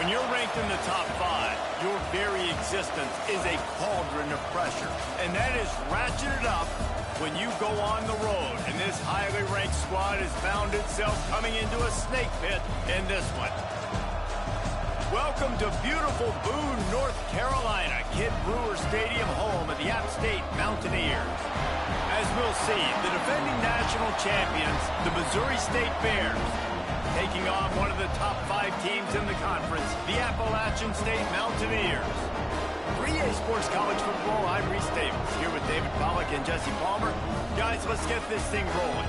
When you're ranked in the top 5, your very existence is a cauldron of pressure. And that is ratcheted up when you go on the road. And this highly ranked squad has found itself coming into a snake pit in this one. Welcome to beautiful Boone, North Carolina, Kid Brewer Stadium, home of the App State Mountaineers. As we'll see, the defending national champions, the Missouri State Bears, taking on one of the top 5 teams in the conference, the Appalachian State Mountaineers. 3A Sports College Football, I'm Reese Davis, here with David Pollack and Jesse Palmer. Guys, let's get this thing rolling.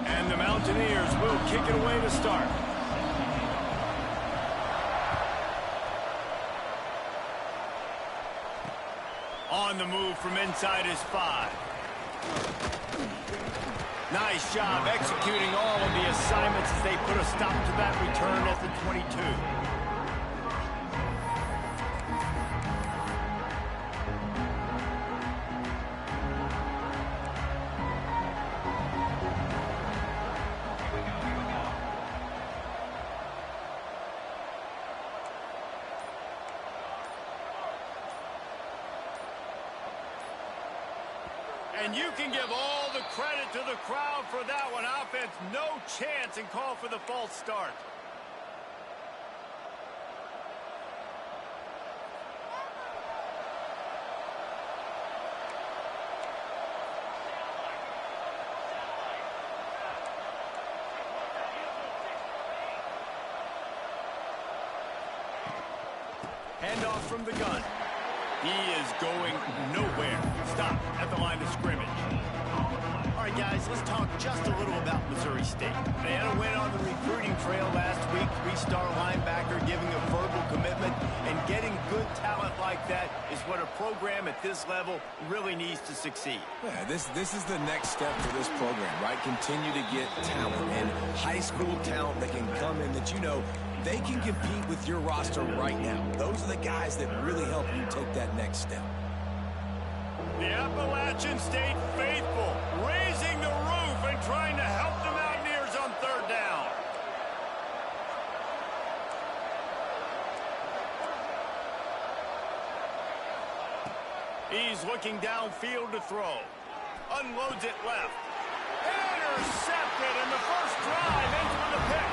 And the Mountaineers will kick it away to start. On the move from inside his 5. Nice job executing all of the assignments as they put a stop to that return at the 22. And you can give all the credit to the crowd for that one. Offense, no chance, and call for the false start. Handoff from the gun. He is going nowhere. Stop at the line of scrimmage. All right, guys, let's talk just a little about Missouri State. They had a win on the recruiting trail last week. 3-star linebacker giving a verbal commitment, and getting good talent like that is what a program at this level really needs to succeed. Yeah, this is the next step for this program, right? Continue to get talent and high school talent that can come in that they can compete with your roster right now. Those are the guys that really help you take that next step. The Appalachian State faithful raising the roof and trying to help the Mountaineers on 3rd down. He's looking downfield to throw. Unloads it left. Intercepted, and the first drive ends with a pick.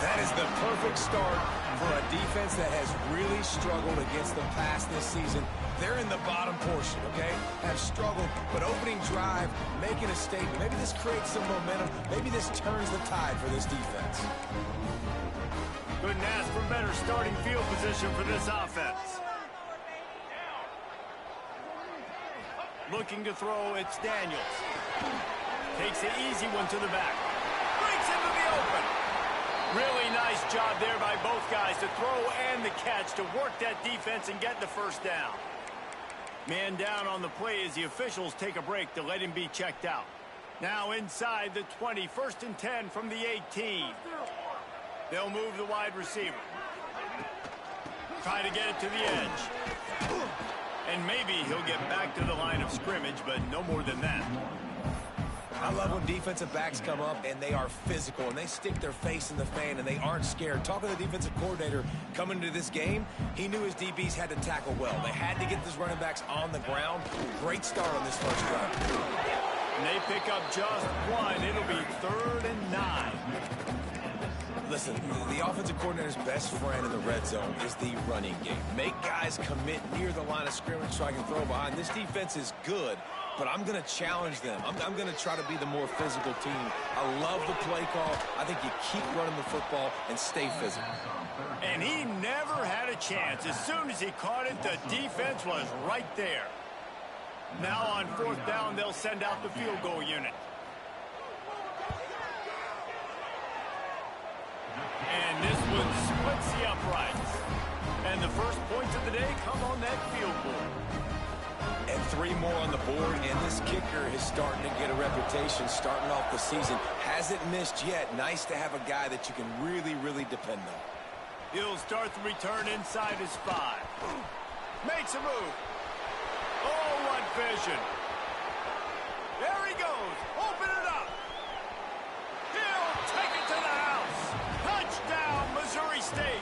That is the perfect start for a defense that has really struggled against the pass this season. they're in the bottom portion, okay? Have struggled, but opening drive, making a statement. Maybe this creates some momentum. Maybe this turns the tide for this defense. Couldn't ask for better starting field position for this offense. Looking to throw, it's Daniels. Takes the easy one to the back. Breaks into the open. Really nice job there by both guys to throw and the catch to work that defense and get the first down. Man down on the play as the officials take a break to let him be checked out. Now inside the 20, 1st and 10 from the 18. They'll move the wide receiver. Try to get it to the edge. And maybe he'll get back to the line of scrimmage, but no more than that. I love when defensive backs come up and they are physical and they stick their face in the fan and they aren't scared. Talking to the defensive coordinator coming into this game, he knew his DBs had to tackle well. They had to get these running backs on the ground. Great start on this first drive. And they pick up just one. It'll be 3rd and 9. Listen, the offensive coordinator's best friend in the red zone is the running game. Make guys commit near the line of scrimmage so I can throw behind. This defense is good, but I'm going to challenge them. I'm going to try to be the more physical team. I love the play call. I think you keep running the football and stay physical. And he never had a chance. As soon as he caught it, the defense was right there. Now on 4th down, they'll send out the field goal unit. And this one splits the uprights. And the first points of the day come on that field goal. And 3 more on the board, and this kicker is starting to get a reputation starting off the season. Hasn't missed yet. Nice to have a guy that you can really, really depend on. He'll start the return inside his 5. Makes a move. Oh, what vision. There he goes. Open it up. He'll take it to the house. Touchdown, Missouri State.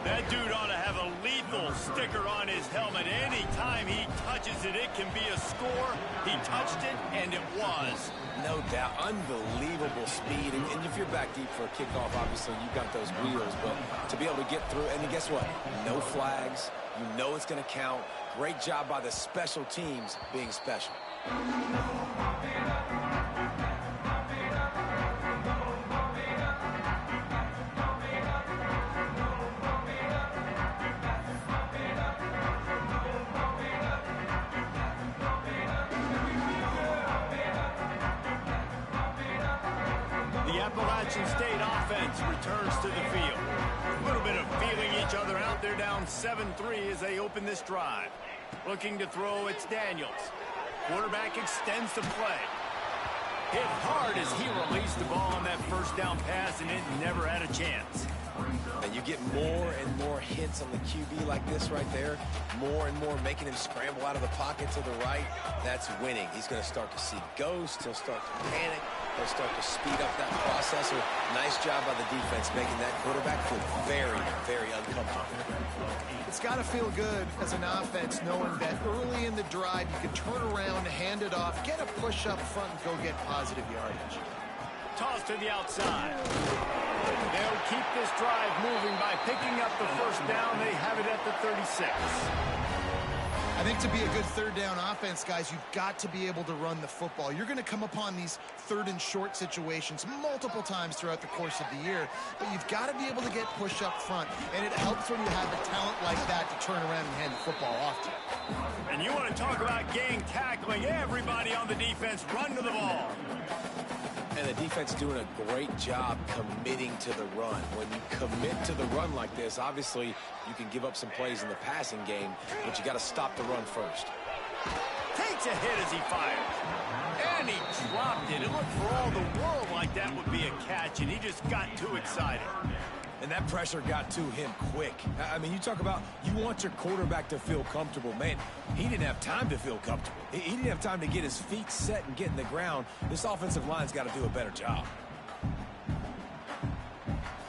That dude ought to have a lethal sticker on his helmet. Anytime he touches it, it can be a score. He touched it, and it was. No doubt. Unbelievable speed. And if you're back deep for a kickoff, obviously you've got those wheels. But to be able to get through, and guess what? No flags. You know it's going to count. Great job by the special teams being special. Appalachian State offense returns to the field. A little bit of feeling each other out. They're down 7-3 as they open this drive. Looking to throw, it's Daniels. Quarterback extends the play. Hit hard as he released the ball on that first down pass, and it never had a chance. And you get more and more hits on the QB like this right there. More and more making him scramble out of the pocket to the right. That's winning. He's going to start to see ghosts. He'll start to panic. He'll start to speed up that process. Nice job by the defense making that quarterback feel very, very uncomfortable. It's got to feel good as an offense knowing that early in the drive you can turn around, hand it off, get a push up front, and go get positive yardage. Toss to the outside. They'll keep this drive moving by picking up the first down. They have it at the 36. I think to be a good 3rd down offense, guys, you've got to be able to run the football. You're going to come upon these 3rd and short situations multiple times throughout the course of the year, but you've got to be able to get push up front, and it helps when you have a talent like that to turn around and hand the football off to you. And you want to talk about gang tackling. Everybody on the defense run to the ball. And the defense doing a great job committing to the run. When you commit to the run like this, obviously you can give up some plays in the passing game, but you got to stop the run first. Takes a hit as he fires. And he dropped it. It looked for all the world like that would be a catch, and he just got too excited. And that pressure got to him quick. I mean, you talk about you want your quarterback to feel comfortable. Man, he didn't have time to feel comfortable. He didn't have time to get his feet set and get in the ground. This offensive line's got to do a better job.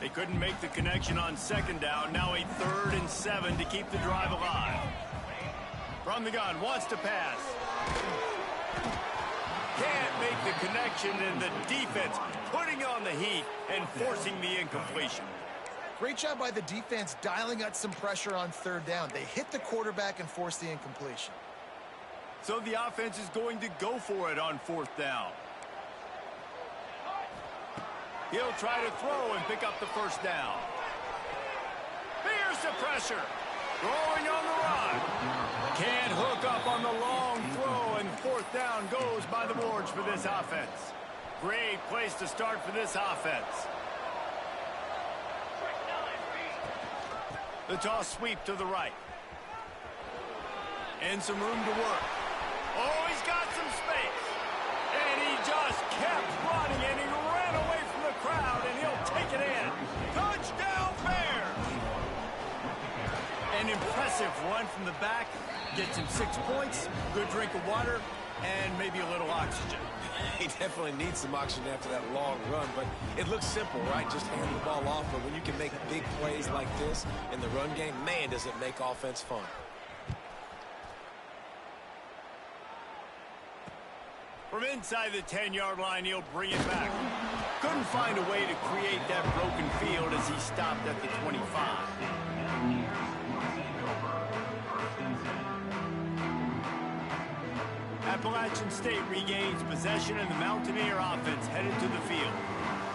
They couldn't make the connection on 2nd down. Now a 3rd and 7 to keep the drive alive. From the gun, wants to pass. Can't make the connection, and the defense putting on the heat and forcing the incompletion. Great job by the defense dialing up some pressure on third down. They hit the quarterback and forced the incompletion. So the offense is going to go for it on fourth down. He'll try to throw and pick up the first down. Here's the pressure. Throwing on the run. Can't hook up on the long throw, and fourth down goes by the boards for this offense. Great place to start for this offense. The toss sweep to the right. And some room to work. Oh, he's got some space. And he just kept running, and he ran away from the crowd, and he'll take it in. Touchdown, Bears! An impressive run from the back. Gets him 6 points, good drink of water, and maybe a little oxygen. He definitely needs some oxygen after that long run, but it looks simple, right? Just hand the ball off, but when you can make big plays like this in the run game, man, does it make offense fun. From inside the 10-yard line, he'll bring it back. Couldn't find a way to create that broken field as he stopped at the 25. Appalachian State regains possession, and the Mountaineer offense headed to the field.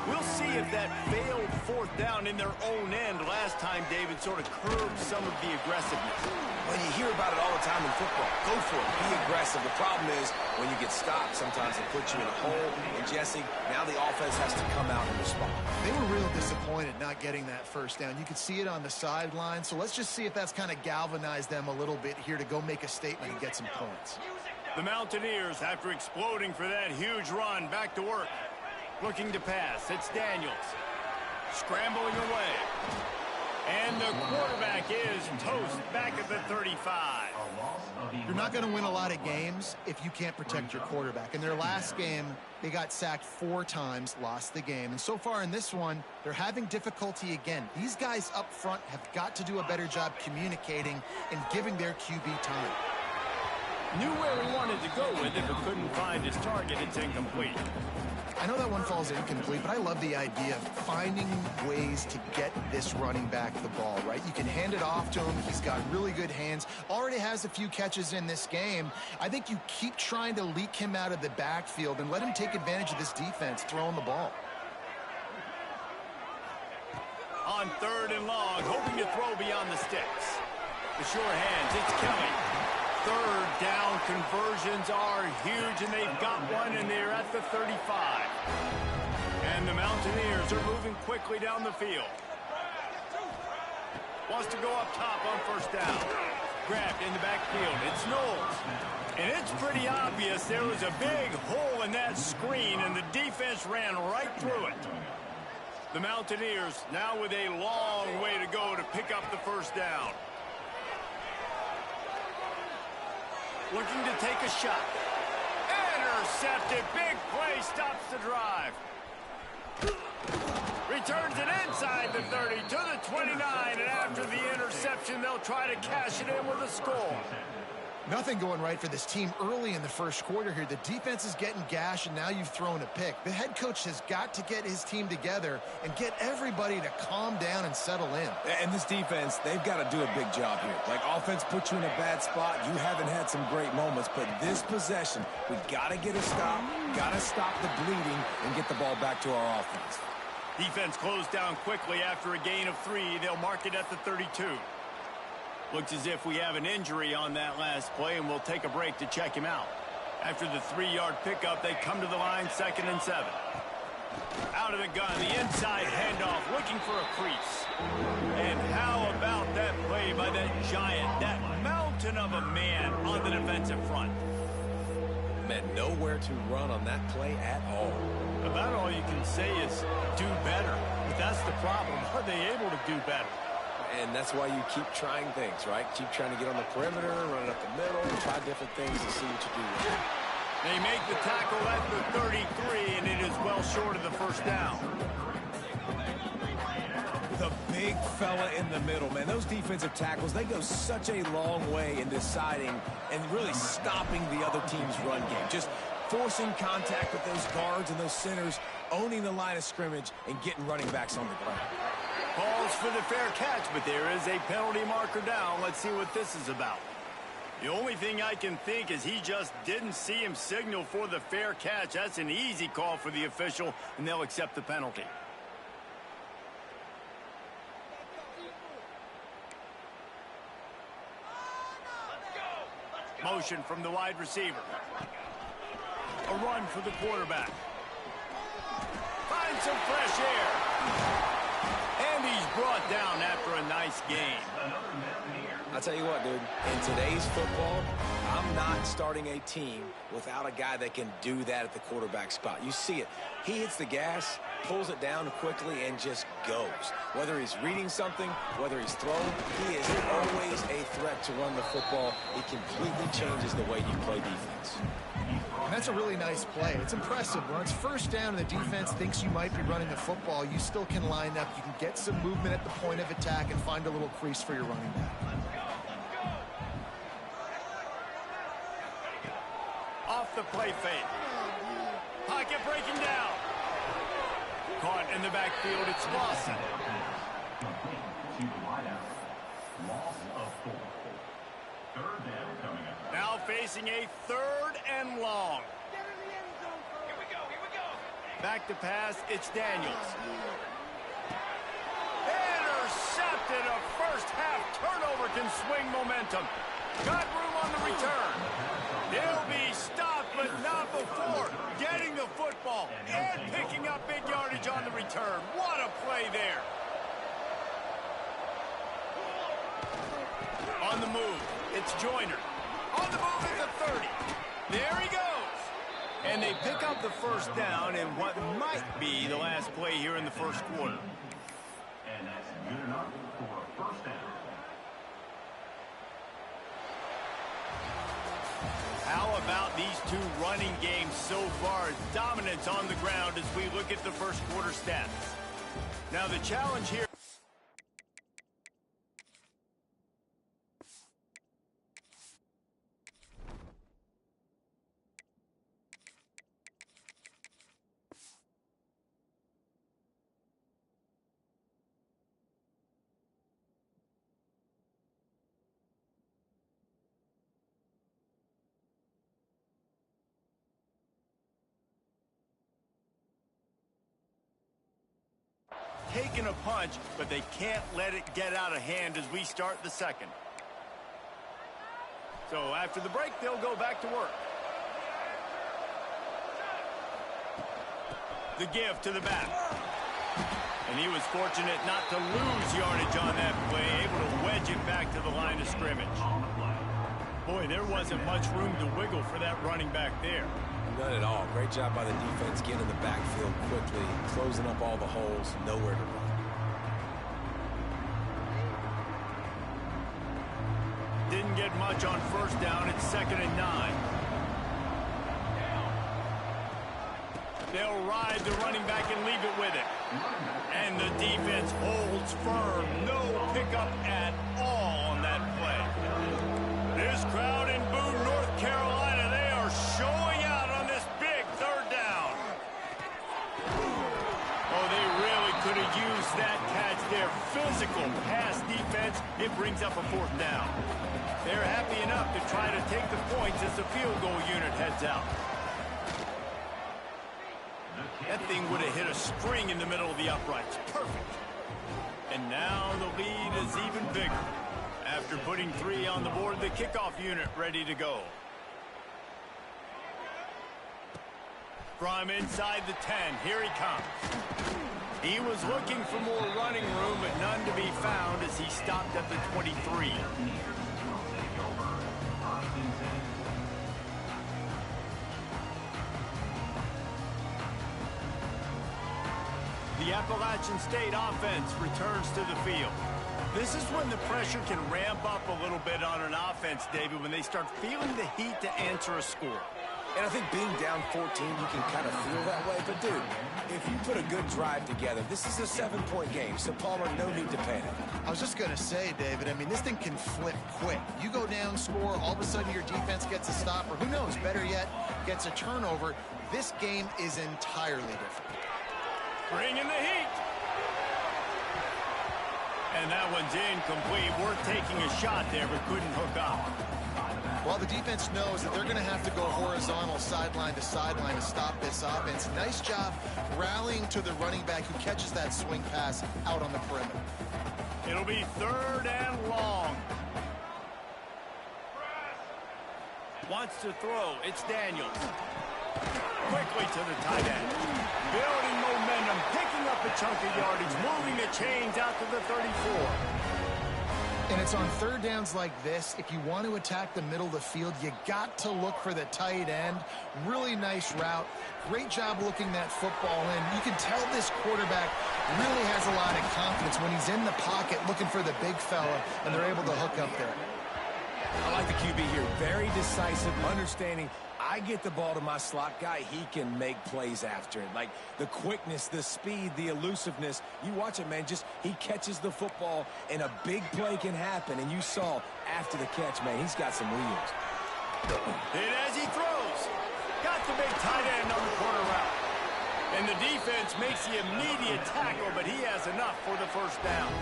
We'll see if that failed fourth down in their own end last time, David, sort of curbed some of the aggressiveness. Well, you hear about it all the time in football. Go for it. Be aggressive. The problem is when you get stopped, sometimes it puts you in a hole. And, Jesse, now the offense has to come out and respond. They were real disappointed not getting that first down. You could see it on the sideline. So let's just see if that's kind of galvanized them a little bit here to go make a statement and get some points. The Mountaineers, after exploding for that huge run, back to work. Looking to pass. It's Daniels. Scrambling away. And the quarterback is toast back at the 35. You're not going to win a lot of games if you can't protect your quarterback. In their last game, they got sacked 4 times, lost the game. And so far in this one, they're having difficulty again. These guys up front have got to do a better job communicating and giving their QB time. Knew where he wanted to go with it, but couldn't find his target. It's incomplete. I know that one falls incomplete, but I love the idea of finding ways to get this running back the ball, right? You can hand it off to him. He's got really good hands. Already has a few catches in this game. I think you keep trying to leak him out of the backfield and let him take advantage of this defense throwing the ball. On third and long, hoping to throw beyond the sticks. The sure hands, it's Kelly. Third down conversions are huge, and they've got one, and they're at the 35. And the Mountaineers are moving quickly down the field. Wants to go up top on first down. Grabbed in the backfield. It's Knowles. And it's pretty obvious there was a big hole in that screen, and the defense ran right through it. The Mountaineers now with a long way to go to pick up the first down. Looking to take a shot. Intercepted. Big play stops the drive. Returns it inside the 30 to the 29. And after the interception, they'll try to cash it in with a score. Nothing going right for this team early in the first quarter here. The defense is getting gashed, and now you've thrown a pick. The head coach has got to get his team together and get everybody to calm down and settle in. And this defense, they've got to do a big job here. Like, offense puts you in a bad spot. You haven't had some great moments, but this possession, we got to get a stop, got to stop the bleeding, and get the ball back to our offense. Defense closed down quickly after a gain of 3. They'll mark it at the 32. Looks as if we have an injury on that last play, and we'll take a break to check him out. After the 3-yard pickup, they come to the line, 2nd and 7. Out of the gun, the inside handoff, looking for a crease. And how about that play by that giant, that mountain of a man on the defensive front? Man, nowhere to run on that play at all. About all you can say is do better. But that's the problem. Are they able to do better? And that's why you keep trying things, right? Keep trying to get on the perimeter, run it up the middle, try different things and see what you do with it. They make the tackle at the 33, and it is well short of the first down. The big fella in the middle, man. Those defensive tackles, they go such a long way in deciding and really stopping the other team's run game. Just forcing contact with those guards and those centers, owning the line of scrimmage, and getting running backs on the ground. calls for the fair catch, but there is a penalty marker down. Let's see what this is about. The only thing I can think is he just didn't see him signal for the fair catch. That's an easy call for the official, and they'll accept the penalty. Motion from the wide receiver. A run for the quarterback. Finds some fresh air. And he's brought down after a nice gain. I'll tell you what, dude, in today's football, I'm not starting a team without a guy that can do that at the quarterback spot. You see it. He hits the gas, pulls it down quickly, and just goes. Whether he's reading something, whether he's throwing, he is always a threat to run the football. He completely changes the way you play defense. And that's a really nice play. It's impressive. When it's first down and the defense thinks you might be running the football, you still can line up. You can get some movement at the point of attack and find a little crease for your running back. Off the play fake. Pocket breaking down. Caught in the backfield, it's Lawson. Now facing a 3rd and long. Here we go. Back to pass, it's Daniels. Intercepted. A first half turnover can swing momentum. Got room on the return. They'll be stopped, but not before getting the football and picking up big yardage on the return. What a play there. On the move, it's Joyner. On the move at the 30. There he goes. And they pick up the first down in what might be the last play here in the first quarter. And that's good enough for a first down. How about these two running games so far? Dominance on the ground as we look at the first quarter stats. Now the challenge here. Taking a punch, but they can't let it get out of hand as we start the second. So after the break, they'll go back to work. The give to the back. And he was fortunate not to lose yardage on that play, able to wedge it back to the line of scrimmage. Boy, there wasn't much room to wiggle for that running back there. None at all. Great job by the defense getting in the backfield quickly, closing up all the holes, nowhere to run. Didn't get much on first down. It's 2nd and 9. They'll ride the running back and leave it with it. And the defense holds firm. No pickup at all on that play. This crowd in Boone, North Carolina, they are showing out on this big 3rd down. Oh, they really could have used that catch there. Physical pass defense. It brings up a 4th down. They're happy enough to try to take the points as the field goal unit heads out. That thing would have hit a string in the middle of the uprights. Perfect. And now the lead is even bigger. After putting 3 on the board, the kickoff unit ready to go. From inside the 10, here he comes. He was looking for more running room, but none to be found as he stopped at the 23. The Appalachian State offense returns to the field. This is when the pressure can ramp up a little bit on an offense, David, when they start feeling the heat to answer a score. And I think being down 14, you can kind of feel that way. But, dude, if you put a good drive together, this is a 7-point game. So, Palmer, no need to panic. I was just going to say, David, I mean, this thing can flip quick. You go down, score, all of a sudden your defense gets a stop, or who knows, better yet, gets a turnover. This game is entirely different. Bringing the heat. And that one's incomplete. Worth taking a shot there, but couldn't hook up. Well, the defense knows that they're going to have to go horizontal sideline to sideline to stop this offense. Nice job rallying to the running back who catches that swing pass out on the perimeter. It'll be 3rd and long. Wants to throw. It's Daniels. Quickly to the tight end. Building momentum, picking up a chunk of yardage, moving the chains out to the 34. And it's on 3rd downs like this. If you want to attack the middle of the field, you got to look for the tight end. Really nice route. Great job looking that football in. You can tell this quarterback really has a lot of confidence when he's in the pocket looking for the big fella, and they're able to hook up there. I like the QB here. Very decisive, understanding I get the ball to my slot guy, he can make plays after it. Like the quickness, the speed, the elusiveness. You watch it, man. Just he catches the football, and a big play can happen. And you saw after the catch, man, he's got some wheels. And as he throws, got the big tight end on the corner route. And the defense makes the immediate tackle, but he has enough for the 1st down.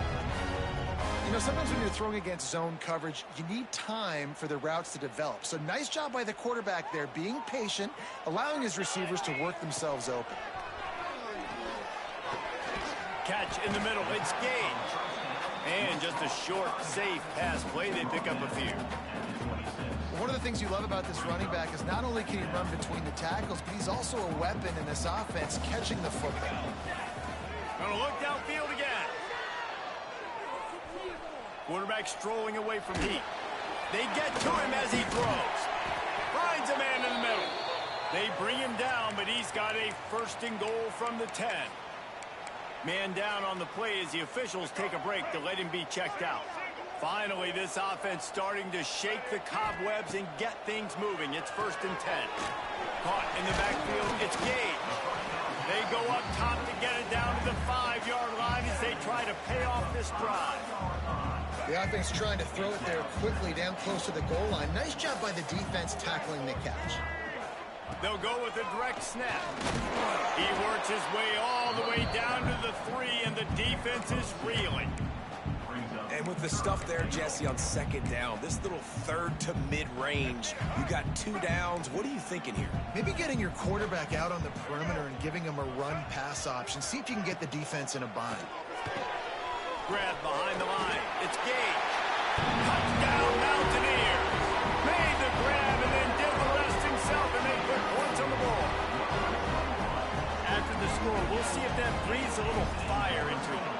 You know, sometimes when you're throwing against zone coverage, you need time for the routes to develop. So nice job by the quarterback there, being patient, allowing his receivers to work themselves open. Catch in the middle. It's Gage. And just a short, safe pass play. They pick up a few. One of the things you love about this running back is not only can he run between the tackles, but he's also a weapon in this offense, catching the football. Gonna look downfield again. Quarterback strolling away from heat. They get to him as he throws. Finds a man in the middle. They bring him down, but he's got a 1st and goal from the 10. Man down on the play as the officials take a break to let him be checked out. Finally, this offense starting to shake the cobwebs and get things moving. It's 1st and 10. Caught in the backfield. It's Gage. They go up top to get it down to the 5-yard line as they try to pay off this drive. The offense trying to throw it there quickly down close to the goal line. Nice job by the defense tackling the catch. They'll go with a direct snap. He works his way all the way down to the 3, and the defense is reeling. And with the stuff there, Jesse, on 2nd down, this little 3rd to mid-range, you got 2 downs. What are you thinking here? Maybe getting your quarterback out on the perimeter and giving him a run-pass option. See if you can get the defense in a bind. Grab behind the line. It's Gage. Touchdown, Mountaineers. Made the grab and then did the rest himself, and they put points on the board. After the score, we'll see if that breathes a little fire into them.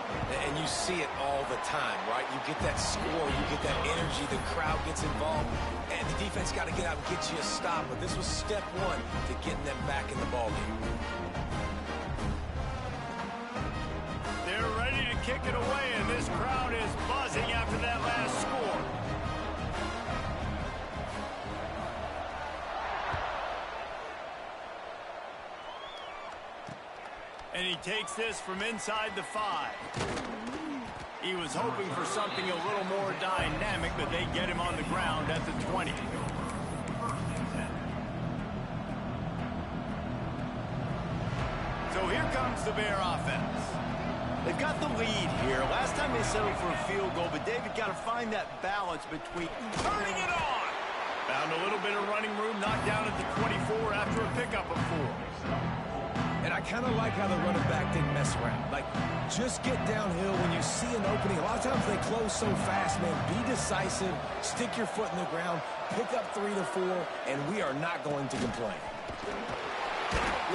And you see it all the time, right? You get that score, you get that energy, the crowd gets involved, and the defense got to get out and get you a stop. But this was step 1 to getting them back in the ballgame. They're ready to kick it away, and this crowd is buzzing after that last score. And he takes this from inside the 5. He was hoping for something a little more dynamic, but they get him on the ground at the 20. So here comes the Bear offense. They've got the lead here. Last time they settled for a field goal, but David got to find that balance between turning it on. Found a little bit of running room, knocked down at the 24 after a pickup of 4. And I kind of like how the running back didn't mess around. Like, just get downhill when you see an opening. A lot of times they close so fast, man. Be decisive, stick your foot in the ground, pick up 3 to 4, and we are not going to complain.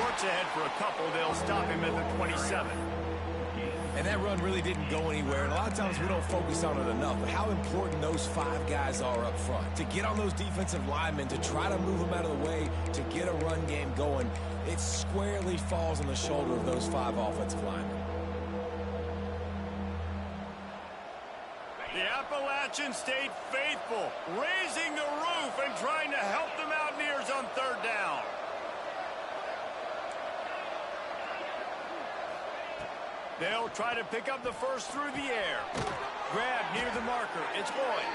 Works ahead for a couple. They'll stop him at the 27. And that run really didn't go anywhere. And a lot of times we don't focus on it enough. But how important those 5 guys are up front. To get on those defensive linemen, to try to move them out of the way, to get a run game going, it squarely falls on the shoulder of those 5 offensive linemen. The Appalachian stayed faithful, raising the roof and trying to help the Mountaineers on 3rd down. They'll try to pick up the 1st through the air. Grab near the marker. It's Lloyd.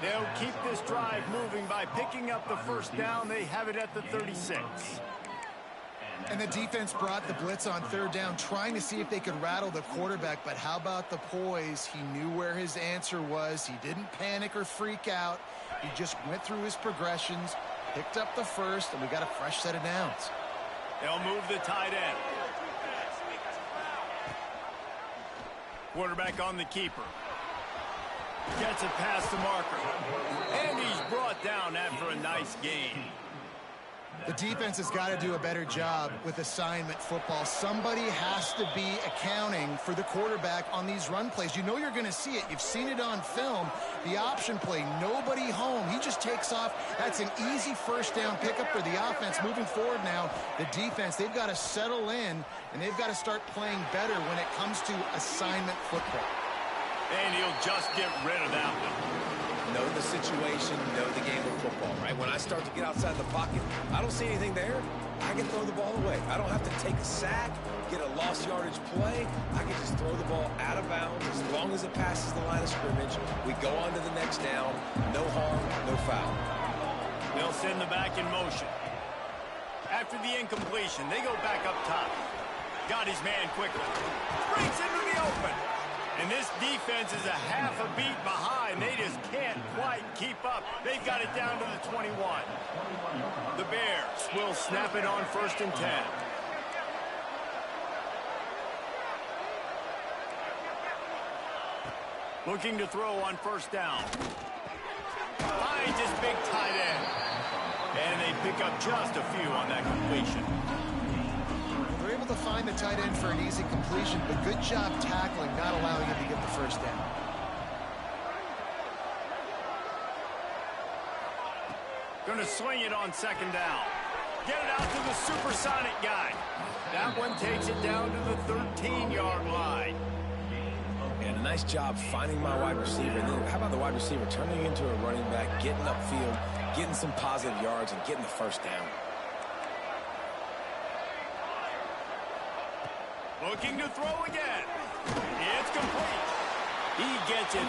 They'll keep this drive moving by picking up the 1st down. They have it at the 36. And the defense brought the blitz on third down, trying to see if they could rattle the quarterback. But how about the poise? He knew where his answer was. He didn't panic or freak out. He just went through his progressions, picked up the first, and we got a fresh set of downs. They'll move the tight end. Quarterback on the keeper. Gets it past the marker. And he's brought down after a nice gain. The defense has got to do a better job with assignment football. Somebody has to be accounting for the quarterback on these run plays. You know you're going to see it. You've seen it on film. The option play, nobody home. He just takes off. That's an easy first down pickup for the offense. Moving forward now, the defense, they've got to settle in, and they've got to start playing better when it comes to assignment football. And he'll just get rid of that one. Know the situation, know the game of football, right? When I start to get outside the pocket, I don't see anything there, I can throw the ball away. I don't have to take a sack, get a lost yardage play. I can just throw the ball out of bounds as long as it passes the line of scrimmage. We go on to the next down. No harm, no foul. They'll send the back in motion. After the incompletion, they go back up top. Got his man quickly. Breaks into the open. And this defense is a half a beat behind. They just can't quite keep up. They've got it down to the 21. The Bears will snap it on 1st and 10. Looking to throw on 1st down. Finds his big tight end. And they pick up just a few on that completion. They're able to find the tight end for an easy completion, but good job tackling, not allowing him to get the first down. Going to swing it on 2nd down. Get it out to the supersonic guy. That one takes it down to the 13-yard line. And a nice job finding my wide receiver. And then how about the wide receiver turning into a running back, getting upfield, getting some positive yards, and getting the first down. Looking to throw again. It's complete. He gets it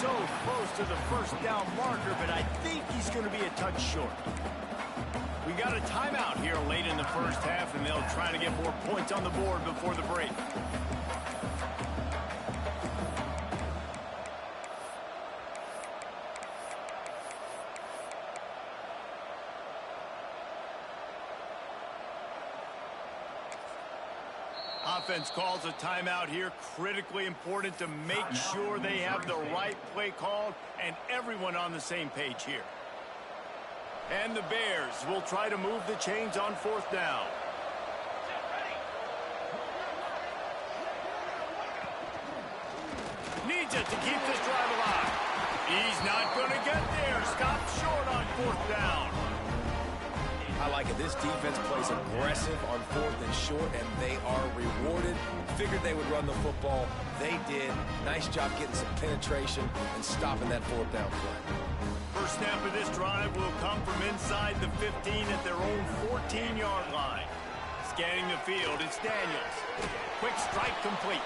so close to the first down marker, but I think he's going to be a touch short. We got a timeout here late in the first half, and they'll try to get more points on the board before the break. Offense calls a timeout here. Critically important to make sure they have the right play called and everyone on the same page here. And the Bears will try to move the chains on 4th down. Needs it to keep this drive alive. He's not going to get there. Stopped short on 4th down. I like it. This defense plays aggressive on 4th and short, and they are rewarded. Figured they would run the football. They did. Nice job getting some penetration and stopping that 4th down play. First snap of this drive will come from inside the 15 at their own 14-yard line. Scanning the field, it's Daniels. Quick strike complete.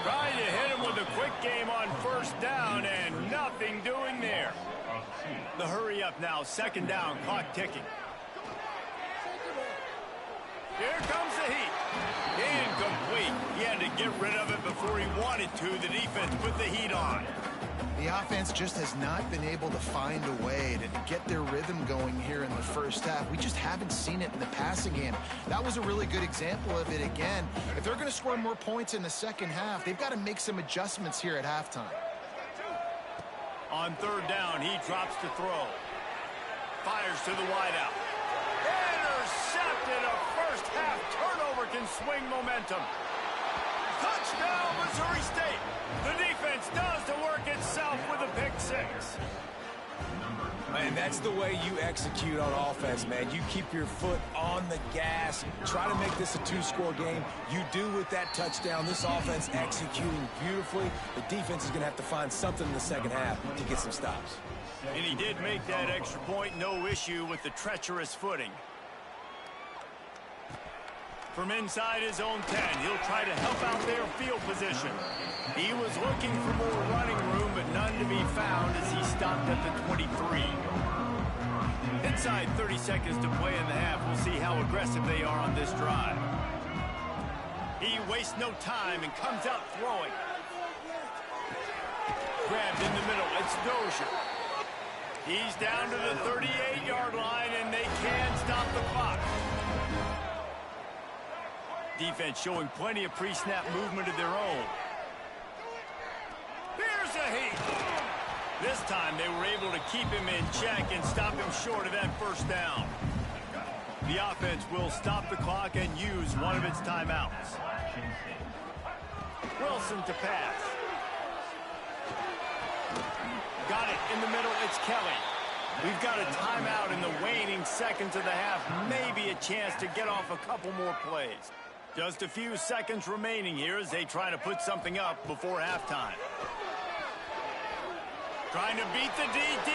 Trying to hit him with a quick game on 1st down, and nothing doing there. The hurry up now, 2nd down, clock ticking. Here comes the heat. Incomplete. He had to get rid of it before he wanted to. The defense put the heat on. The offense just has not been able to find a way to get their rhythm going here in the first half. We just haven't seen it in the passing game. That was a really good example of it again. If they're going to score more points in the second half, they've got to make some adjustments here at halftime. On 3rd down, he drops to throw. Fires to the wideout. Intercepted. A first half turnover can swing momentum. Touchdown, Missouri State. The defense does the work itself with a pick 6. Man, that's the way you execute on offense, man. You keep your foot on the gas. Try to make this a 2-score game. You do with that touchdown. This offense executing beautifully. The defense is going to have to find something in the second half to get some stops. And he did make that extra point. No issue with the treacherous footing. From inside his own 10, he'll try to help out their field position. He was looking for more running room, but none to be found as he stopped at the 23. Inside 30 seconds to play in the half. We'll see how aggressive they are on this drive. He wastes no time and comes out throwing. Grabbed in the middle. It's Dozier. He's down to the 38-yard line, and they can stop the clock. Defense showing plenty of pre-snap movement of their own. Here's a heat. This time they were able to keep him in check and stop him short of that first down. The offense will stop the clock and use one of its timeouts. Wilson to pass. Got it in the middle. It's Kelly. We've got a timeout in the waning seconds of the half. Maybe a chance to get off a couple more plays. Just a few seconds remaining here as they try to put something up before halftime. Trying to beat the DT.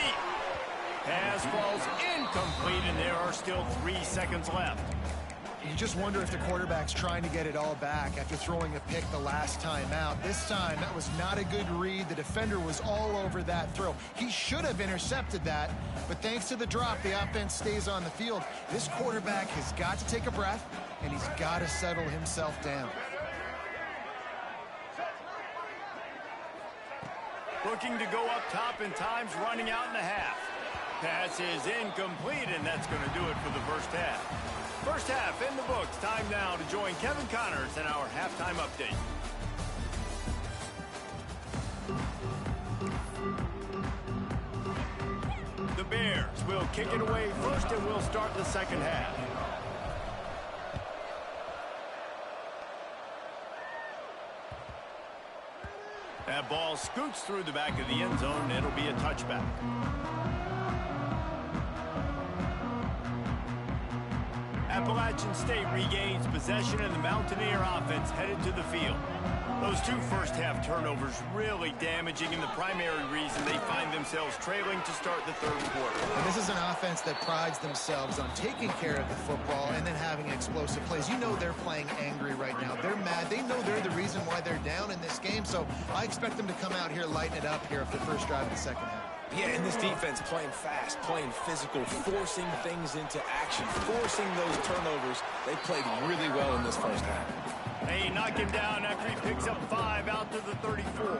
Pass falls incomplete, and there are still 3 seconds left. You just wonder if the quarterback's trying to get it all back after throwing a pick the last time out. This time, that was not a good read. The defender was all over that throw. He should have intercepted that, but thanks to the drop, the offense stays on the field. This quarterback has got to take a breath, and he's got to settle himself down. Looking to go up top, and time's running out in the half. Pass is incomplete, and that's going to do it for the first half. First half in the books. Time now to join Kevin Connors in our halftime update. The Bears will kick it away first, and we'll start the second half. That ball scoots through the back of the end zone, and it'll be a touchback. Appalachian State regains possession, and the Mountaineer offense headed to the field. Those 2 first-half turnovers really damaging, and the primary reason they find themselves trailing to start the third quarter. And this is an offense that prides themselves on taking care of the football and then having explosive plays. You know they're playing angry right now. They're mad. They know they're the reason why they're down in this game, so I expect them to come out here, lighten it up here for the first drive of the second half. Yeah, and this defense playing fast, playing physical, forcing things into action, forcing those turnovers. They played really well in this first half. They knock him down after he picks up 5 out to the 34.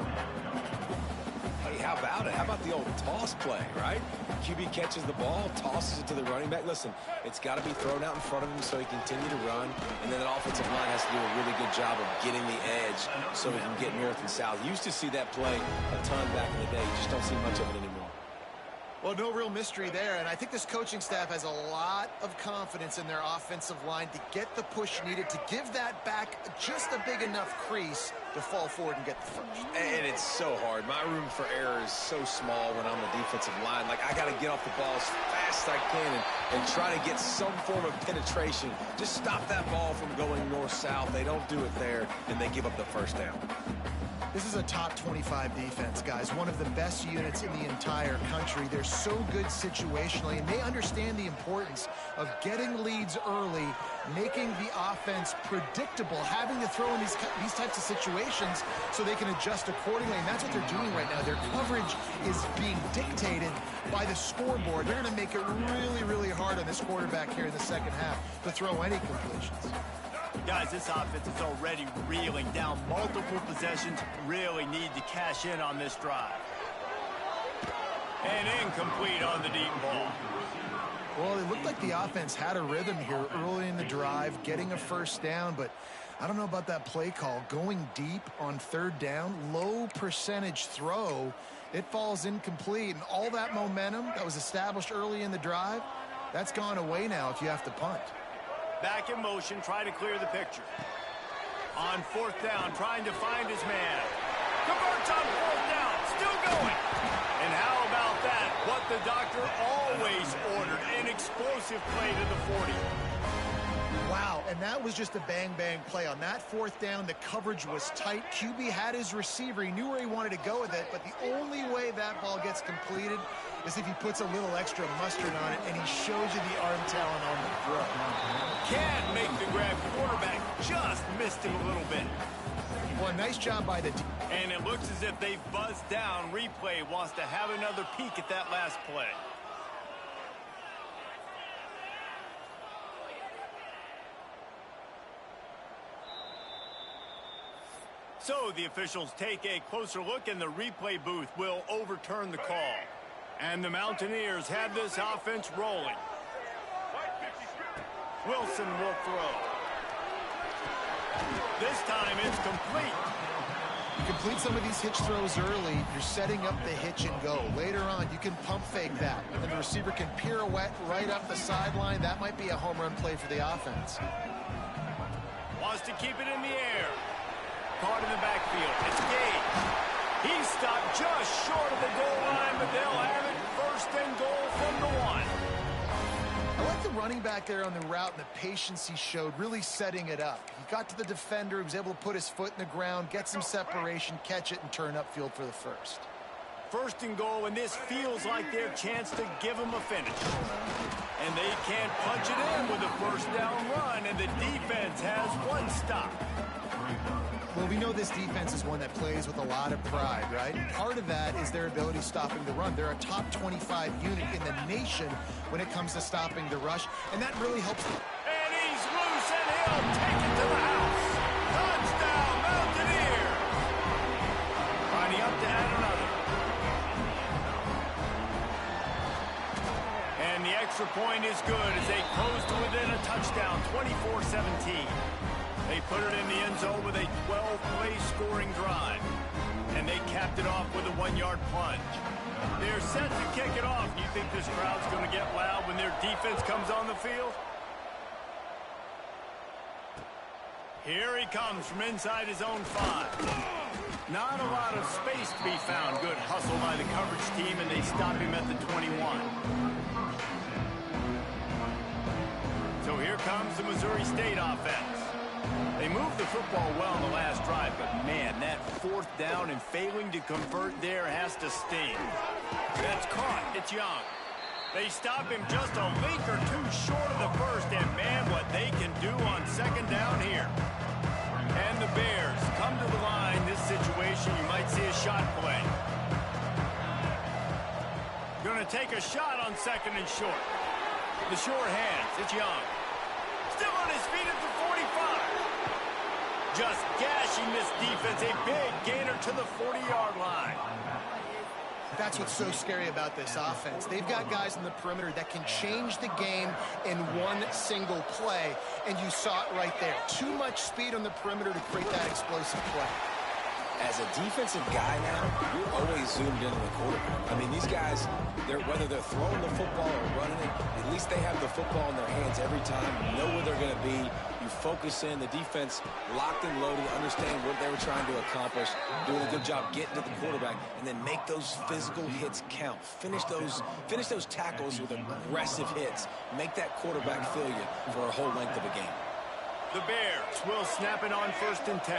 Hey, how about it? How about the old toss play, right? QB catches the ball, tosses it to the running back. Listen, it's got to be thrown out in front of him so he can continue to run, and then that offensive line has to do a really good job of getting the edge so he can get north and south. Used to see that play a ton back in the day. You just don't see much of it anymore. Well, no real mystery there, and I think this coaching staff has a lot of confidence in their offensive line to get the push needed to give that back just a big enough crease to fall forward and get the first. And it's so hard. My room for error is so small when I'm the defensive line. Like, I got to get off the ball as fast as I can and try to get some form of penetration. Just stop that ball from going north-south. They don't do it there, and they give up the first down. This is a top 25 defense, guys. One of the best units in the entire country. They're so good situationally, and they understand the importance of getting leads early, making the offense predictable, having to throw in these types of situations so they can adjust accordingly, and that's what they're doing right now. Their coverage is being dictated by the scoreboard. They're going to make it really, really hard on this quarterback here in the second half to throw any completions. Guys, this offense is already reeling down multiple possessions. Really need to cash in on this drive. And incomplete on the deep ball. Well, it looked like the offense had a rhythm here early in the drive, getting a first down, but I don't know about that play call. Going deep on third down, low percentage throw, it falls incomplete, and all that momentum that was established early in the drive, that's gone away now if you have to punt. Back in motion, try to clear the picture. On fourth down, trying to find his man. Converts on fourth down, still going. And how about that? What the doctor always ordered, an explosive play to the 40. Wow, and that was just a bang-bang play. On that fourth down, the coverage was tight. QB had his receiver. He knew where he wanted to go with it, but the only way that ball gets completed is if he puts a little extra mustard on it, and he shows you the arm talent on the throw. Can't make the grab. Quarterback just missed him a little bit. Well, nice job by the team. And it looks as if they've buzzed down. Replay wants to have another peek at that last play. So the officials take a closer look, and the replay booth will overturn the call. And the Mountaineers have this offense rolling. Wilson will throw. This time it's complete. You complete some of these hitch throws early, you're setting up the hitch and go. Later on, you can pump fake that, and then the receiver can pirouette right up the sideline. That might be a home run play for the offense. Wants to keep it in the air. Caught in the backfield. It's Gage. He stopped just short of the goal line, but they'll have it first and goal from the 1. I like the running back there on the route and the patience he showed, really setting it up. He got to the defender, he was able to put his foot in the ground, get some separation, catch it, and turn upfield for the first. First and goal, and this feels like their chance to give them a finish. And they can't punch it in with a first down run, and the defense has one stop. Well, we know this defense is one that plays with a lot of pride, right? Part of that is their ability stopping the run. They're a top 25 unit in the nation when it comes to stopping the rush, and that really helps them. And he's loose, and he'll take it to the house. Touchdown, Mountaineers! Ronnie up to add another. And the extra point is good as they close to within a touchdown, 24-17. They put it in the end zone with a 12-play scoring drive. And they capped it off with a 1-yard plunge. They're set to kick it off. You think this crowd's going to get loud when their defense comes on the field? Here he comes from inside his own 5. Not a lot of space to be found. Good hustle by the coverage team, and they stop him at the 21. So here comes the Missouri State offense. They moved the football well in the last drive, but man, that fourth down and failing to convert there has to sting. That's caught. It's Young. They stop him just a link or two short of the first, and man, what they can do on second down here. And the Bears come to the line. This situation, you might see a shot play. Going to take a shot on second and short. The short hands. It's Young. Still on his feet at the 45. Just gashing this defense. A big gainer to the 40-yard line. That's what's so scary about this offense. They've got guys in the perimeter that can change the game in one single play, and you saw it right there. Too much speed on the perimeter to create that explosive play. As a defensive guy now, you're always zoomed into the quarterback. I mean, these guys, whether they're throwing the football or running it, at least they have the football in their hands every time, know where they're going to be. You focus in, the defense locked and loaded, understand what they were trying to accomplish, doing a good job getting to the quarterback, and then make those physical hits count. Finish those tackles with aggressive hits. Make that quarterback feel you for a whole length of a game. The Bears will snap it on 1st and 10.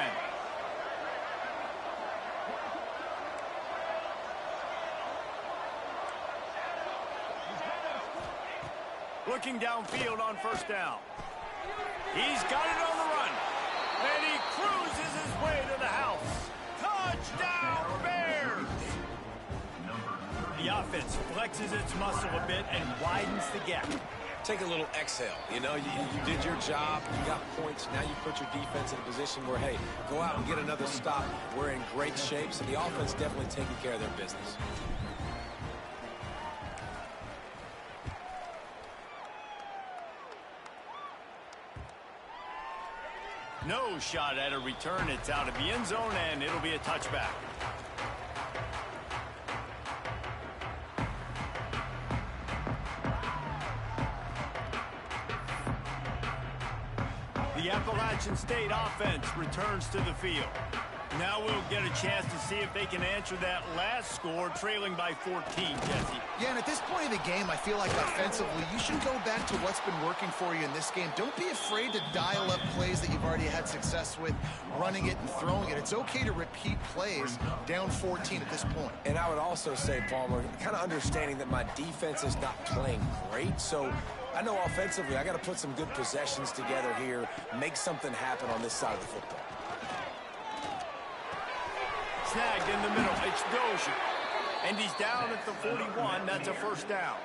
Looking downfield on 1st down. He's got it on the run. And he cruises his way to the house. Touchdown, Bears! The offense flexes its muscle a bit and widens the gap. Take a little exhale. You know, you did your job. You got points. Now you put your defense in a position where, hey, go out and get another stop. We're in great shape. So the offense definitely taking care of their business. No shot at a return. It's out of the end zone, and it'll be a touchback. The Appalachian State offense returns to the field. Now we'll get a chance to see if they can answer that last score, trailing by 14, Jesse. Yeah, and at this point of the game, I feel like offensively, you should go back to what's been working for you in this game. Don't be afraid to dial up plays that you've already had success with, running it and throwing it. It's okay to repeat plays down 14 at this point. And I would also say, Palmer, kind of understanding that my defense is not playing great, so I know offensively I got to put some good possessions together here, make something happen on this side of the football. Snagged in the middle. It's Dozier. And he's down at the 41. That's a 1st down.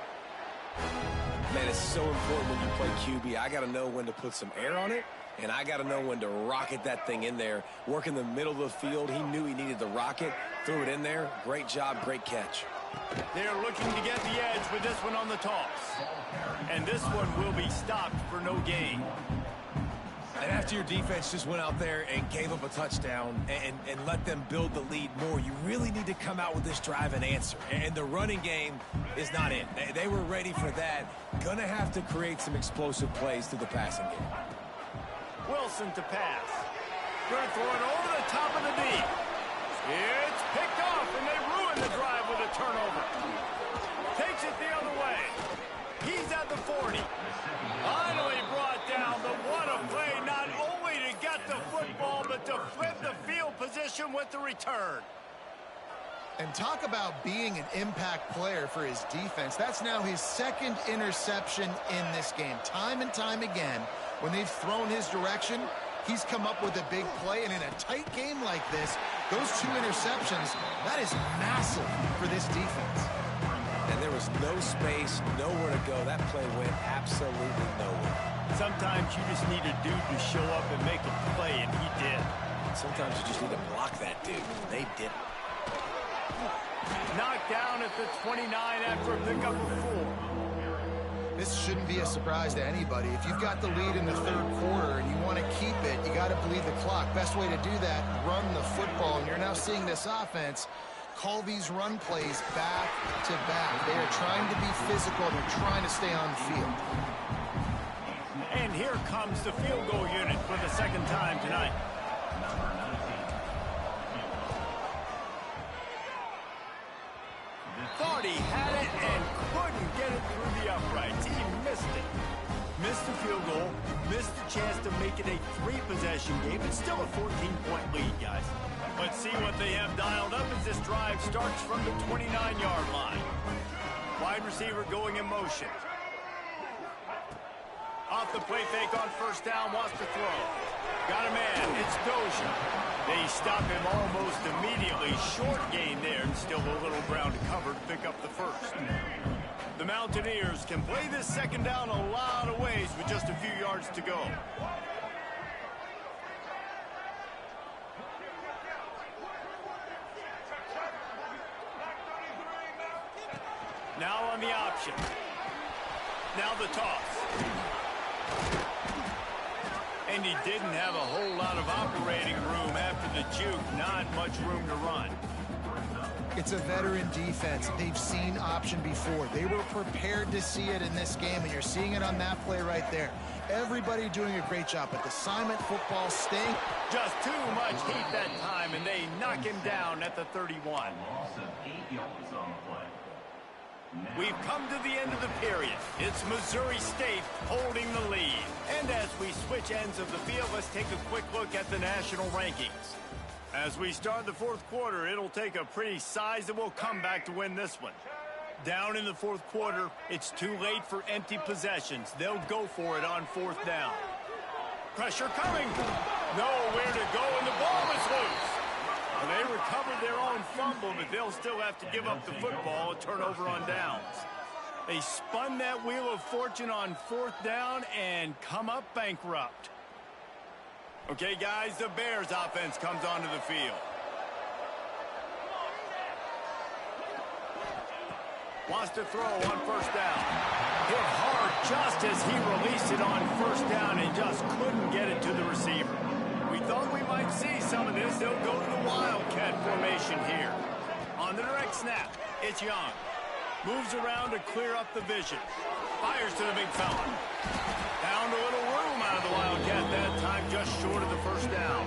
Man, it's so important when you play QB. I got to know when to put some air on it, and I got to know when to rocket that thing in there. Work in the middle of the field. He knew he needed the rocket, threw it in there. Great job, great catch. They're looking to get the edge with this one on the toss. And this one will be stopped for no gain. And after your defense just went out there and gave up a touchdown and let them build the lead more, you really need to come out with this drive and answer. And the running game is not in. They were ready for that. Gonna have to create some explosive plays through the passing game. Wilson to pass. Gonna throw it over the top of the D. It's picked off, and they ruin the drive with a turnover. Takes it the other way. He's at the 40. Finally brought down, but what a play, not only to get the football, but to flip the field position with the return. And talk about being an impact player for his defense. That's now his second interception in this game. Time and time again, when they've thrown his direction, he's come up with a big play. And in a tight game like this, those 2 interceptions, that is massive for this defense. And there was no space, nowhere to go. That play went absolutely nowhere. Sometimes you just need a dude to show up and make a play, and he did. Sometimes you just need to block that dude. They didn't. Knocked down at the 29 after a pickup of 4. This shouldn't be a surprise to anybody. If you've got the lead in the third quarter and you want to keep it, you got to bleed the clock. Best way to do that, run the football. And you're now seeing this offense call these run plays back to back. They are trying to be physical. They're trying to stay on the field. And here comes the field goal unit for the second time tonight. Thought he had it and couldn't get it through the uprights. He missed it. Missed the field goal, missed the chance to make it a 3-possession game. It's still a 14-point lead, guys. Let's see what they have dialed up as this drive starts from the 29-yard line. Wide receiver going in motion. Off the play fake on first down, wants to throw. Got a man, it's Dozier. They stop him almost immediately. Short gain there, and still a little ground to cover to pick up the first. The Mountaineers can play this second down a lot of ways with just a few yards to go. Now on the option. Now the toss. And he didn't have a whole lot of operating room after the juke. Not much room to run. It's a veteran defense. They've seen option before. They were prepared to see it in this game, and you're seeing it on that play right there. Everybody doing a great job, but the assignment football staying. Just too much heat that time, and they knock him down at the 31. Loss of 8 yards on the play. We've come to the end of the period. It's Missouri State holding the lead. And as we switch ends of the field, let's take a quick look at the national rankings. As we start the fourth quarter, it'll take a pretty sizable comeback to win this one. Down in the fourth quarter, it's too late for empty possessions. They'll go for it on fourth down. Pressure coming. Nowhere to go, and the ball is loose. Well, they recovered their own fumble, but they'll still have to give up the football, a turnover on downs. They spun that wheel of fortune on fourth down and come up bankrupt. Okay, guys, the Bears offense comes onto the field. Wants to throw on first down. Hit hard just as he released it on first down and just couldn't get it to the receiver. We thought we might see some of this. They'll go to the Wildcat formation here. On the direct snap, it's Young. Moves around to clear up the vision. Fires to the big fella. Found a little room out of the Wildcat that time, just short of the first down.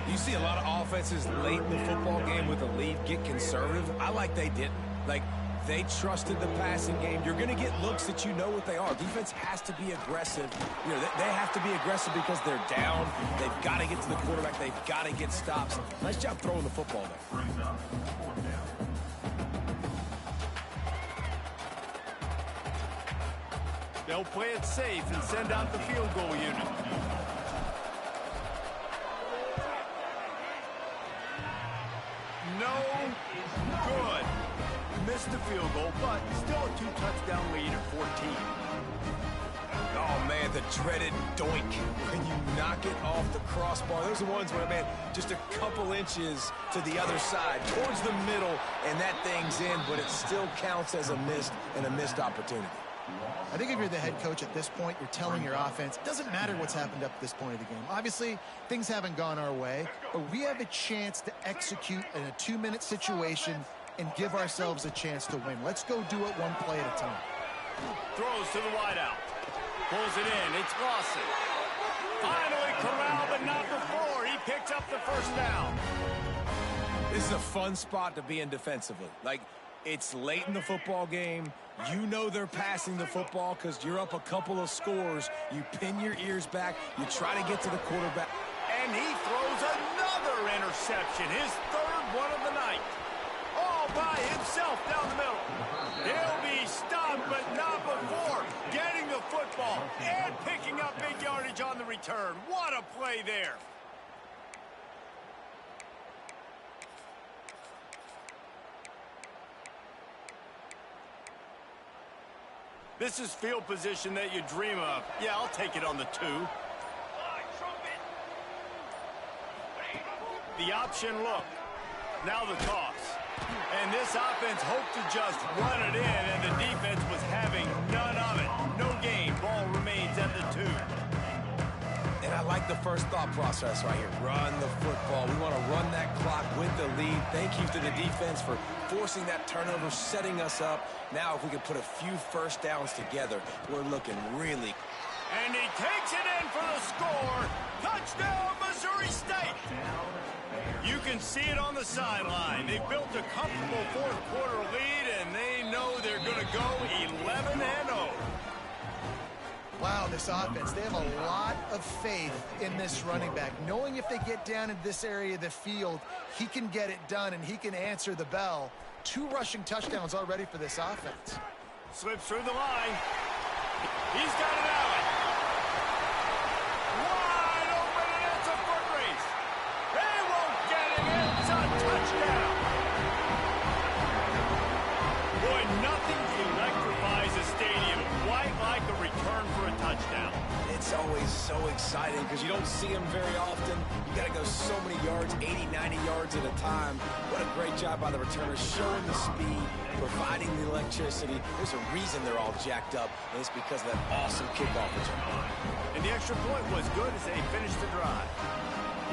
You see a lot of offenses late in the football game with a lead get conservative. I like they didn't. Like, they trusted the passing game. You're going to get looks that you know what they are. Defense has to be aggressive. You know, they have to be aggressive because they're down. They've got to get to the quarterback. They've got to get stops. Nice job throwing the football there. They'll play it safe and send out the field goal unit. No good. missed the field goal, but still a 2-touchdown lead at 14. Oh, man, the dreaded doink when you knock it off the crossbar. Those are the ones where, man, just a couple inches to the other side, towards the middle, and that thing's in, but it still counts as a missed opportunity. I think if you're the head coach at this point, you're telling your offense, it doesn't matter what's happened up to this point of the game. Obviously, things haven't gone our way, but we have a chance to execute in a 2-minute situation and give ourselves a chance to win. Let's go do it one play at a time. Throws to the wideout. Pulls it in. It's Lawson. Finally corralled, but not before. He picks up the first down. This is a fun spot to be in defensively. Like, it's late in the football game. You know they're passing the football because you're up a couple of scores. You pin your ears back. You try to get to the quarterback. And he throws another interception, his third one of the night. All by himself down the middle. He'll be stopped, but not before getting the football and picking up big yardage on the return. What a play there. This is field position that you dream of. Yeah, I'll take it on the 2. The option look. Now the toss. And this offense hoped to just run it in, and the defense was having none of it. No gain. Ball remains at the 2. And I like the first thought process right here. Run the football. We want to run that clock with the lead. Thank you to the defense for forcing that turnover, setting us up. Now, if we could put a few first downs together, we're looking really. And he takes it in for the score. Touchdown, Missouri State. You can see it on the sideline. They built a comfortable fourth-quarter lead, and they know they're going to go 11-0. Wow, this offense, they have a lot of faith in this running back, knowing if they get down in this area of the field, he can get it done and he can answer the bell. 2 rushing touchdowns already for this offense. Slips through the line. He's got it out. Wide open, and it's a foot race. They won't get him. It's a touchdown. Boy, nothing electrifies a stadium quite like a return for a touchdown. It's always so exciting because you don't see them very often. You got to go so many yards, 80, 90 yards at a time. What a great job by the returners, showing the speed, providing the electricity. There's a reason they're all jacked up, and it's because of that awesome kickoff return. And the extra point was good as they finished the drive.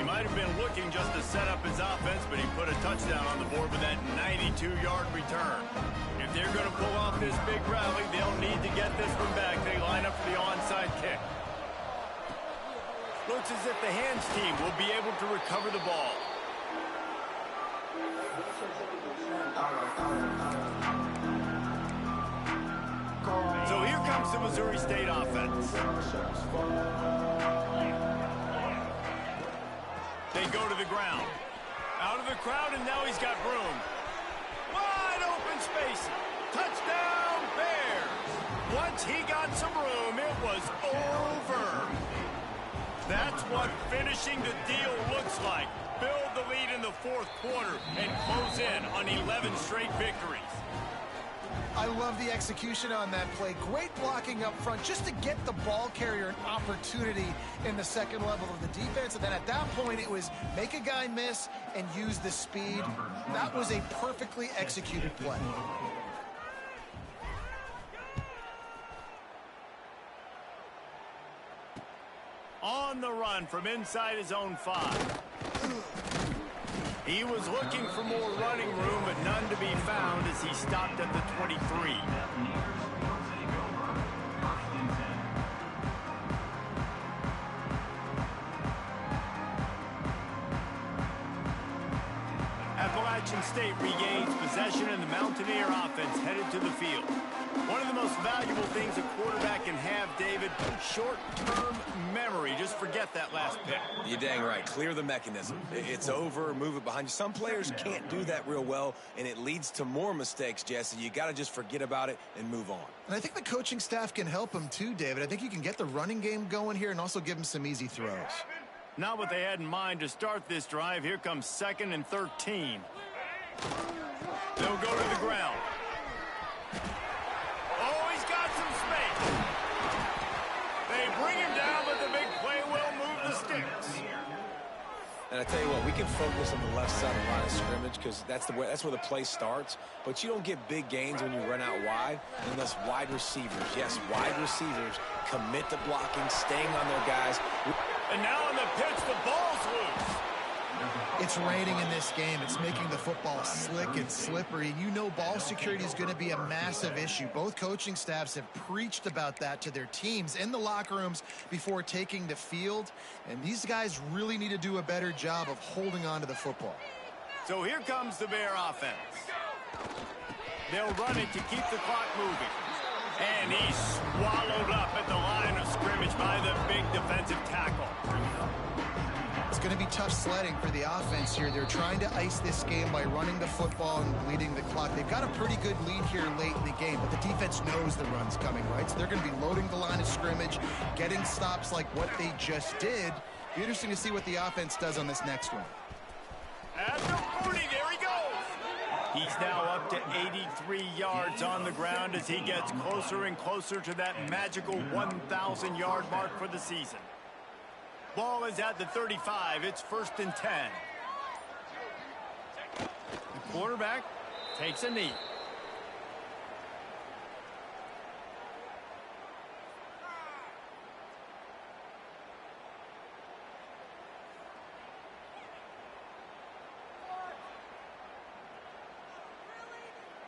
He might have been looking just to set up his offense, but he put a touchdown on the board with that 92-yard return. If they're going to pull off this big rally, they'll need to get this one back. They line up for the onside kick. Looks as if the hands team will be able to recover the ball. So here comes the Missouri State offense. They go to the ground. Out of the crowd, and now he's got room. Wide open space. Touchdown, Bears. Once he got some room, it was over. That's what finishing the deal looks like. Build the lead in the fourth quarter and close in on 11 straight victories. I love the execution on that play. Great blocking up front just to get the ball carrier an opportunity in the second level of the defense. And then at that point, it was make a guy miss and use the speed. That was a perfectly executed play. On the run from inside his own 5. He was looking for more running room, but none to be found as he stopped at the 23. Appalachian State regains possession, and the Mountaineer offense headed to the field. One of the most valuable things a quarterback can have, David, short-term memory. Just forget that last pick. You're dang right. Clear the mechanism. It's over. Move it behind you. Some players can't do that real well, and it leads to more mistakes, Jesse. You got to just forget about it and move on. And I think the coaching staff can help him too, David. I think you can get the running game going here and also give him some easy throws. Not what they had in mind to start this drive. Here comes 2nd and 13. They'll go to the ground. And I tell you what, we can focus on the left side of the line of scrimmage because that's where the play starts. But you don't get big gains when you run out wide unless wide receivers, yes, wide receivers, commit to blocking, staying on their guys. And now on the pitch, the ball's loose. It's raining in this game. It's making the football slick and slippery. You know ball security is going to be a massive issue. Both coaching staffs have preached about that to their teams in the locker rooms before taking the field. And these guys really need to do a better job of holding on to the football. So here comes the Bear offense. They'll run it to keep the clock moving. And he's swallowed up at the line of scrimmage by the big defensive tackle. It's going to be tough sledding for the offense here. They're trying to ice this game by running the football and bleeding the clock. They've got a pretty good lead here late in the game, but the defense knows the run's coming, right? So they're going to be loading the line of scrimmage, getting stops like what they just did. Be interesting to see what the offense does on this next one. At the 40, there he goes. He's now up to 83 yards on the ground as he gets closer and closer to that magical 1,000-yard mark for the season. Ball is at the 35. It's 1st and 10. The quarterback takes a knee.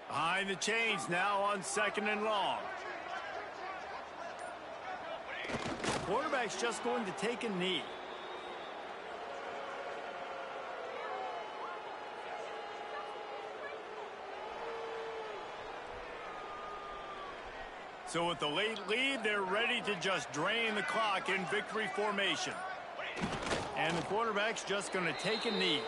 Behind the chains now on 2nd and long. Quarterback's just going to take a knee. So with the late lead, they're ready to just drain the clock in victory formation. And the quarterback's just going to take a knee.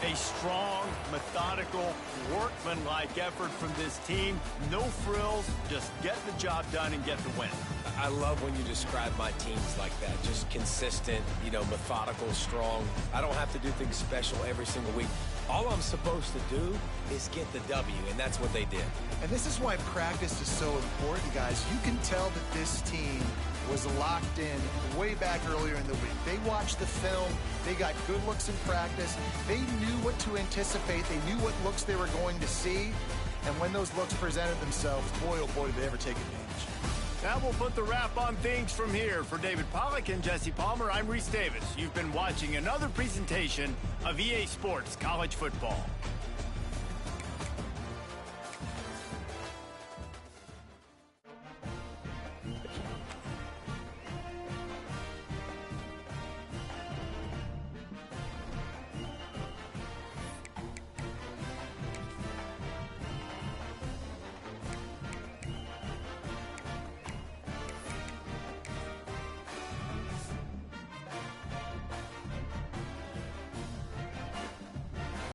A strong, methodical, workmanlike effort from this team. No frills, just get the job done and get the win. I love when you describe my teams like that. Just consistent, you know, methodical, strong. I don't have to do things special every single week. All I'm supposed to do is get the W, and that's what they did. And this is why practice is so important, guys. You can tell that this team was locked in way back earlier in the week. They watched the film. They got good looks in practice. They knew what to anticipate. They knew what looks they were going to see. And when those looks presented themselves, boy, oh boy, did they ever take advantage. That will put the wrap on things from here. For David Pollack and Jesse Palmer, I'm Reese Davis. You've been watching another presentation of EA Sports College Football.